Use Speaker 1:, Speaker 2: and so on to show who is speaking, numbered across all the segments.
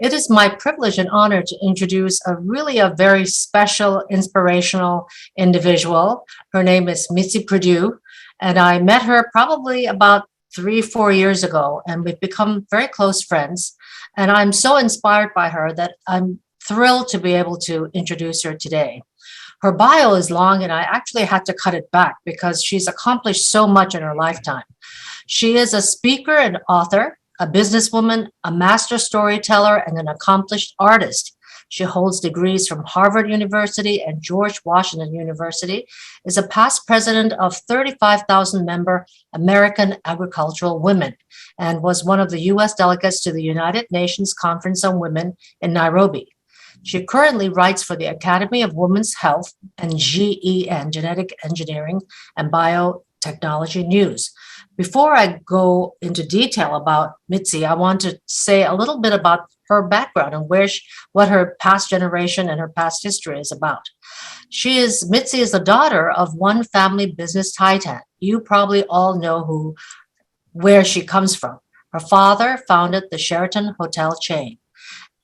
Speaker 1: It is my privilege and honor to introduce a very special, inspirational individual. Her name is Mitzi Perdue, and I met her probably about 3, 4 years ago, and we've become very close friends. And I'm so inspired by her that I'm thrilled to be able to introduce her today. Her bio is long, and I actually had to cut it back because she's accomplished so much in her lifetime. She is a speaker and author, a businesswoman, a master storyteller, and an accomplished artist. She holds degrees from Harvard University and George Washington University, is a past president of 35,000 member American Agricultural Women, and was one of the U.S. delegates to the United Nations Conference on Women in Nairobi. She currently writes for the Academy of Women's Health and GEN, Genetic Engineering and Biotechnology News. Before I go into detail about Mitzi, I want to say a little bit about her background and what her past generation and her past history is about. Mitzi is the daughter of one family business titan. You probably all know where she comes from. Her father founded the Sheraton hotel chain.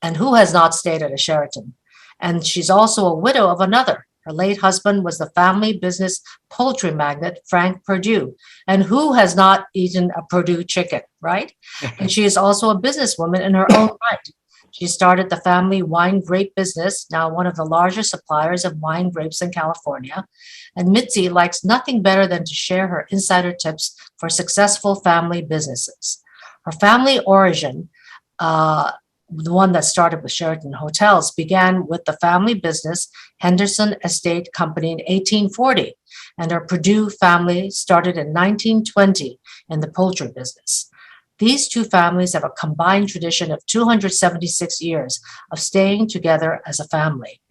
Speaker 1: And who has not stayed at a Sheraton? And she's also a widow of another. Her late husband was the family business poultry magnate, Frank Perdue. And who has not eaten a Perdue chicken, right? And she is also a businesswoman in her own right. She started the family wine grape business, now one of the largest suppliers of wine grapes in California. And Mitzi likes nothing better than to share her insider tips for successful family businesses. Her family origin, the one that started with Sheraton Hotels, began with the family business Henderson Estate Company in 1840, and her Perdue family started in 1920 in the poultry business. These two families have a combined tradition of 276 years of staying together as a family.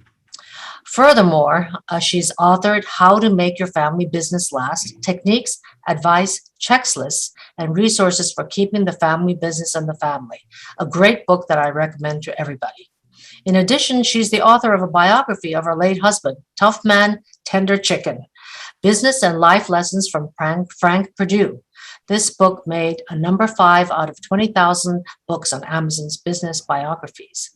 Speaker 1: Furthermore, she's authored How to Make Your Family Business Last, Techniques, Advice, Checklists, and Resources for Keeping the Family Business in the Family, a great book that I recommend to everybody. In addition, she's the author of a biography of her late husband, Tough Man, Tender Chicken, Business and Life Lessons from Frank Perdue. This book made a number 5 out of 20,000 books on Amazon's business biographies.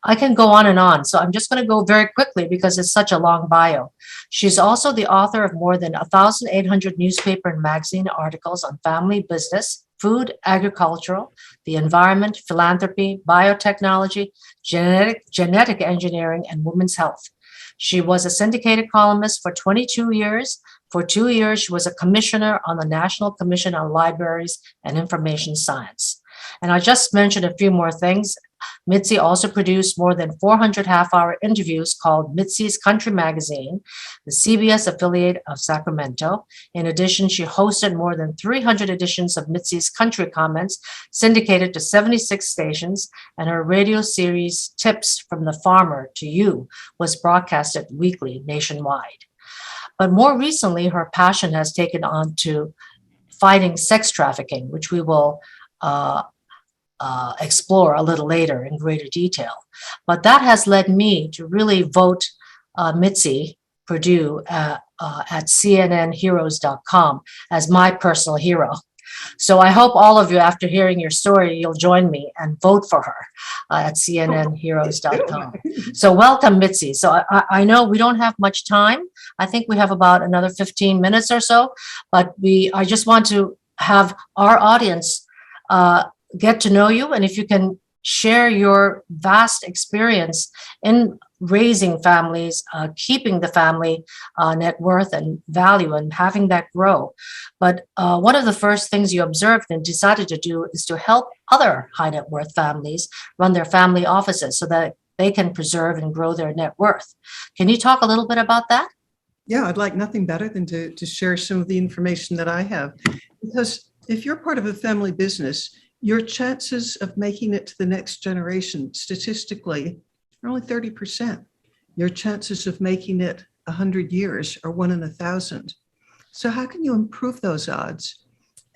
Speaker 1: I can go on, so I'm just going to go very quickly because it's such a long bio. She's also the author of more than 1,800 newspaper and magazine articles on family business, food, agricultural, the environment, philanthropy, biotechnology, genetic engineering, and women's health. She was a syndicated columnist for 22 years. For 2 years, she was a commissioner on the National Commission on Libraries and Information Science. And I just mentioned a few more things. Mitzi also produced more than 400 half-hour interviews called Mitzi's Country Magazine, the CBS affiliate of Sacramento. In addition, she hosted more than 300 editions of Mitzi's Country Comments, syndicated to 76 stations, and her radio series Tips from the Farmer to You was broadcasted weekly nationwide. But more recently, her passion has taken on to fighting sex trafficking, which we will explore a little later in greater detail. But that has led me to really vote Mitzi Perdue at cnnheroes.com as my personal hero. So I hope all of you, after hearing your story, you'll join me and vote for her at cnnheroes.com. So welcome, Mitzi. So I know we don't have much time. I think we have about another 15 minutes or so, but I just want to have our audience get to know you, and if you can share your vast experience in raising families, keeping the family net worth and value and having that grow. But one of the first things you observed and decided to do is to help other high net worth families run their family offices so that they can preserve and grow their net worth. Can you talk a little bit about that?
Speaker 2: Yeah, I'd like nothing better than to share some of the information that I have. Because if you're part of a family business, your chances of making it to the next generation statistically are only 30%. Your chances of making it 100 years are 1 in 1,000. So how can you improve those odds?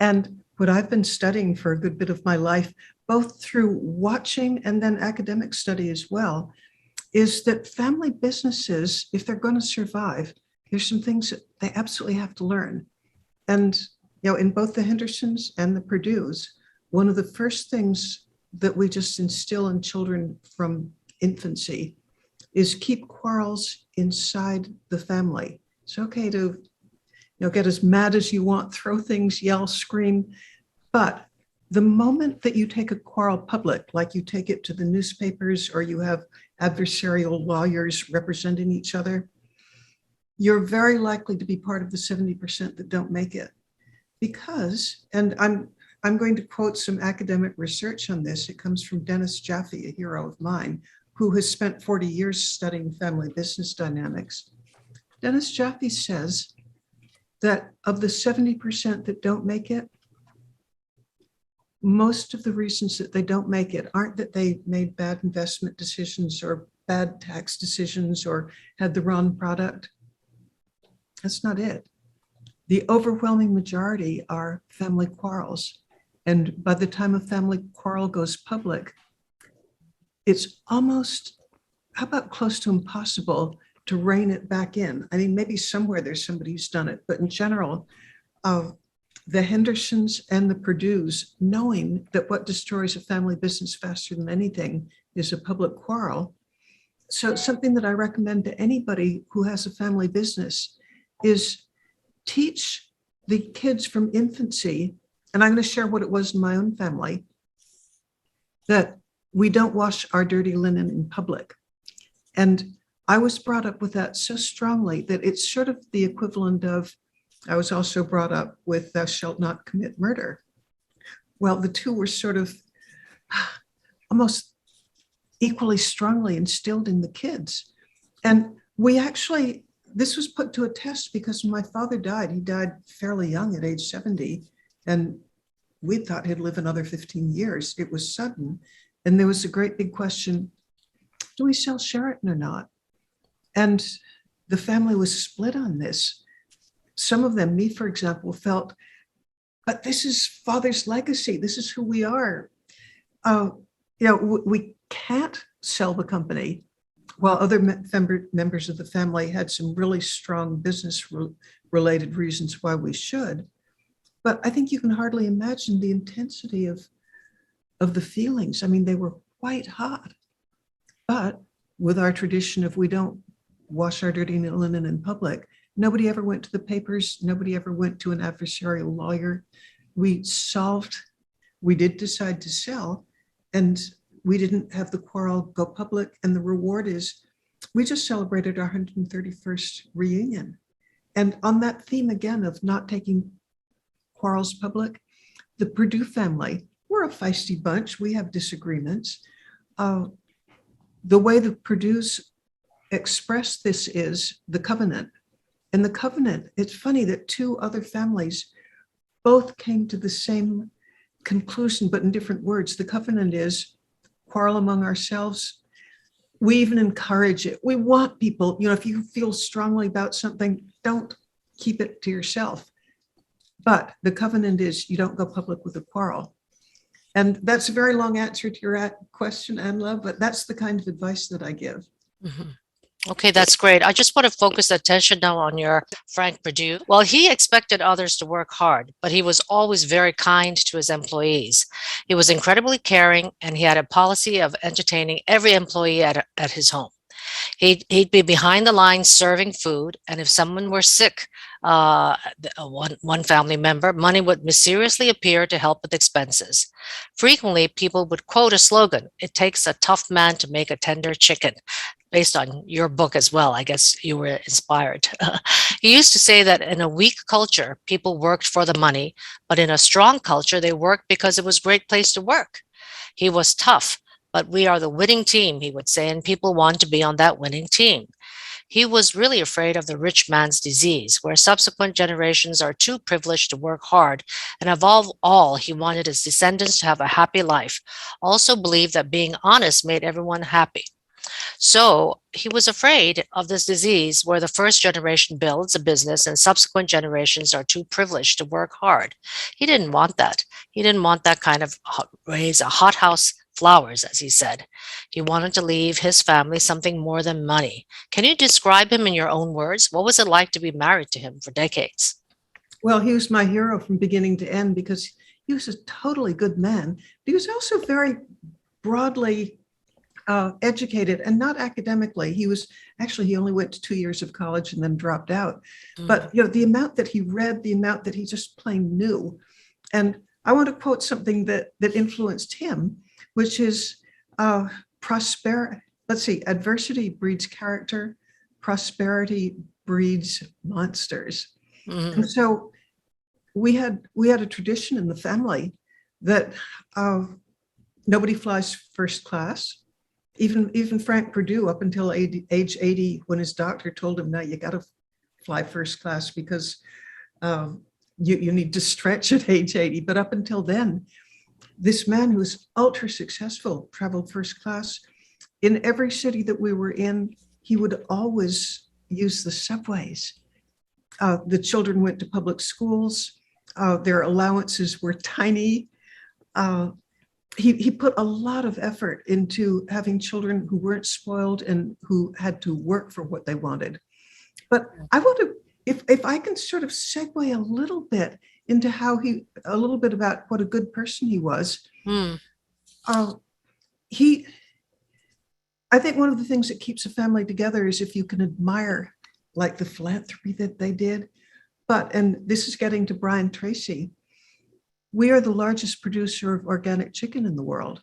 Speaker 2: And what I've been studying for a good bit of my life, both through watching and then academic study as well, is that family businesses, if they're going to survive, there's some things that they absolutely have to learn. And in both the Hendersons and the Perdues, one of the first things that we just instill in children from infancy is keep quarrels inside the family. It's okay to get as mad as you want, throw things, yell, scream. But the moment that you take a quarrel public, like you take it to the newspapers or you have adversarial lawyers representing each other, you're very likely to be part of the 70% that don't make it. Because, and I'm going to quote some academic research on this. It comes from Dennis Jaffe, a hero of mine, who has spent 40 years studying family business dynamics. Dennis Jaffe says that of the 70% that don't make it, most of the reasons that they don't make it aren't that they made bad investment decisions or bad tax decisions or had the wrong product. That's not it. The overwhelming majority are family quarrels. And by the time a family quarrel goes public, it's almost, how about close to impossible to rein it back in? I mean, maybe somewhere there's somebody who's done it, but in general, the Hendersons and the Perdues, knowing that what destroys a family business faster than anything is a public quarrel. So something that I recommend to anybody who has a family business is teach the kids from infancy, and I'm going to share what it was in my own family, that we don't wash our dirty linen in public. And I was brought up with that so strongly that it's sort of the equivalent of, I was also brought up with thou shalt not commit murder. Well, the two were sort of almost equally strongly instilled in the kids. And we actually, this was put to a test because when my father died, he died fairly young at age 70. And we thought he'd live another 15 years. It was sudden. And there was a great big question, do we sell Sheraton or not? And the family was split on this. Some of them, me, for example, felt, but this is father's legacy. This is who we are. We can't sell the company, while other members of the family had some really strong business-related reasons why we should. But I think you can hardly imagine the intensity of the feelings. I mean, they were white hot. But with our tradition of we don't wash our dirty linen in public, nobody ever went to the papers. Nobody ever went to an adversarial lawyer. We did decide to sell, and we didn't have the quarrel go public. And the reward is we just celebrated our 131st reunion. And on that theme again of not taking quarrels public, the Perdue family, we're a feisty bunch. We have disagreements. The way the Perdues express this is the covenant. And the covenant, it's funny that two other families both came to the same conclusion, but in different words. The covenant is quarrel among ourselves. We even encourage it. We want people, if you feel strongly about something, don't keep it to yourself. But the covenant is you don't go public with a quarrel. And that's a very long answer to your question, Anne-Love, but that's the kind of advice that I give.
Speaker 1: Mm-hmm. Okay, that's great. I just want to focus attention now on your Frank Perdue. Well, he expected others to work hard, but he was always very kind to his employees. He was incredibly caring, and he had a policy of entertaining every employee at his home. He'd be behind the lines serving food, and if someone were sick, one family member, money would mysteriously appear to help with expenses. Frequently, people would quote a slogan, "It takes a tough man to make a tender chicken," based on your book as well. I guess you were inspired. He used to say that in a weak culture, people worked for the money, but in a strong culture, they worked because it was a great place to work. He was tough, but we are the winning team, he would say, and people want to be on that winning team. He was really afraid of the rich man's disease, where subsequent generations are too privileged to work hard, and above all, he wanted his descendants to have a happy life. Also believed that being honest made everyone happy. So he was afraid of this disease where the first generation builds a business and subsequent generations are too privileged to work hard. He didn't want that. He didn't want that kind of raise a hothouse flowers, as he said. He wanted to leave his family something more than money. Can you describe him in your own words? What was it like to be married to him for decades?
Speaker 2: Well, he was my hero from beginning to end because he was a totally good man. But he was also very broadly educated, and not academically. He only went to 2 years of college and then dropped out. But the amount that he read, the amount that he just plain knew. And I want to quote something that influenced him, which is adversity breeds character, prosperity breeds monsters. And so we had a tradition in the family that nobody flies first class. Even Frank Perdue, up until age 80, when his doctor told him, "Now you got to fly first class because you need to stretch at age 80." But up until then, this man who was ultra successful traveled first class. In every city that we were in, he would always use the subways. The children went to public schools. Their allowances were tiny. He put a lot of effort into having children who weren't spoiled and who had to work for what they wanted. But I want to, if I can sort of segue a little bit into a little bit about what a good person he was. I think one of the things that keeps a family together is if you can admire like the philanthropy that they did. And this is getting to Brian Tracy. We are the largest producer of organic chicken in the world.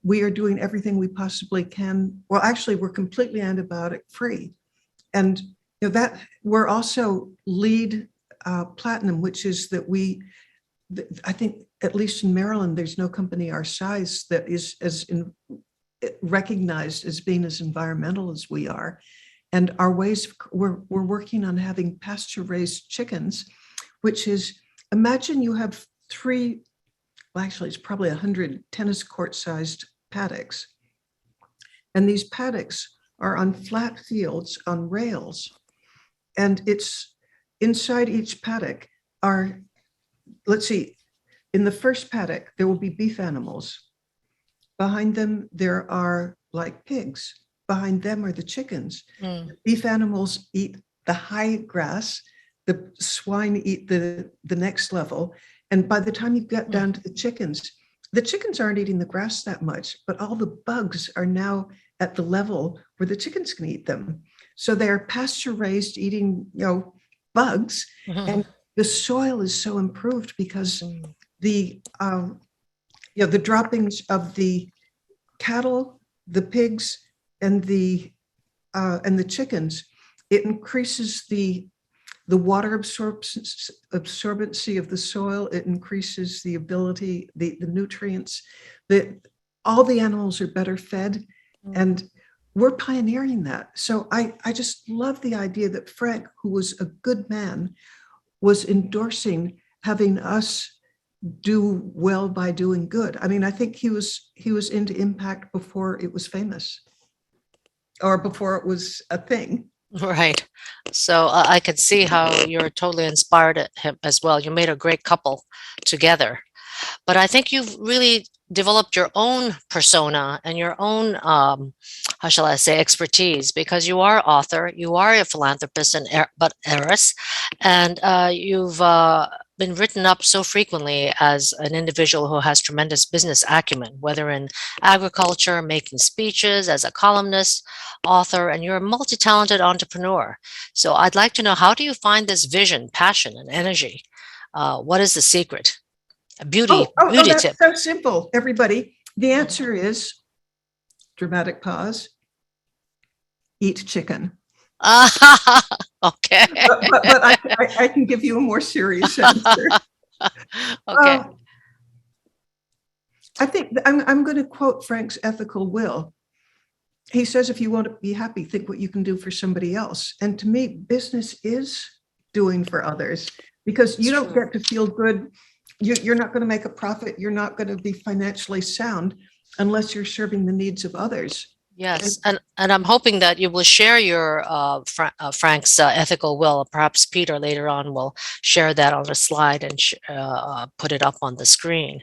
Speaker 2: We are doing everything we possibly can. Well, actually, we're completely antibiotic free. And that we're also LEED Platinum, which is that I think, at least in Maryland, there's no company our size that is recognized as being as environmental as we are. And our ways, we're working on having pasture-raised chickens, which is, imagine you have it's probably 100 tennis court-sized paddocks. And these paddocks are on flat fields on rails. And it's inside each paddock are, let's see, in the first paddock, there will be beef animals. Behind them, there are like pigs. Behind them are the chickens. The beef animals eat the high grass. The swine eat the next level. And by the time you get down to the chickens aren't eating the grass that much, but all the bugs are now at the level where the chickens can eat them. So they're pasture raised, eating, bugs. And the soil is so improved because the droppings of the cattle, the pigs, and the chickens, it increases the water absorbency of the soil. It increases the ability, the nutrients, that all the animals are better fed. And we're pioneering that. So I just love the idea that Frank, who was a good man, was endorsing having us do well by doing good. I mean, I think he was into impact before it was famous or before it was a thing.
Speaker 3: Right. So I could see how you're totally inspired at him as well. You made a great couple together. But I think you've really developed your own persona and your own, how shall I say, expertise, because you are author, you are a philanthropist and heiress, and you've been written up so frequently as an individual who has tremendous business acumen, whether in agriculture, making speeches, as a columnist, author, and you're a multi-talented entrepreneur. So I'd like to know, how do you find this vision, passion, and energy? What is the secret? A beauty
Speaker 2: that's
Speaker 3: tip.
Speaker 2: so simple, everybody. The answer is, dramatic pause, eat chicken.
Speaker 3: Okay.
Speaker 2: But I can give you a more serious answer.
Speaker 3: Okay.
Speaker 2: I think I'm going to quote Frank's ethical will. He says, if you want to be happy, think what you can do for somebody else. And to me, business is doing for others, because you don't get to feel good. You're not going to make a profit. You're not going to be financially sound unless you're serving the needs of others.
Speaker 3: Yes, and I'm hoping that you will share your Frank's ethical will. Perhaps Peter later on will share that on a slide and put it up on the screen.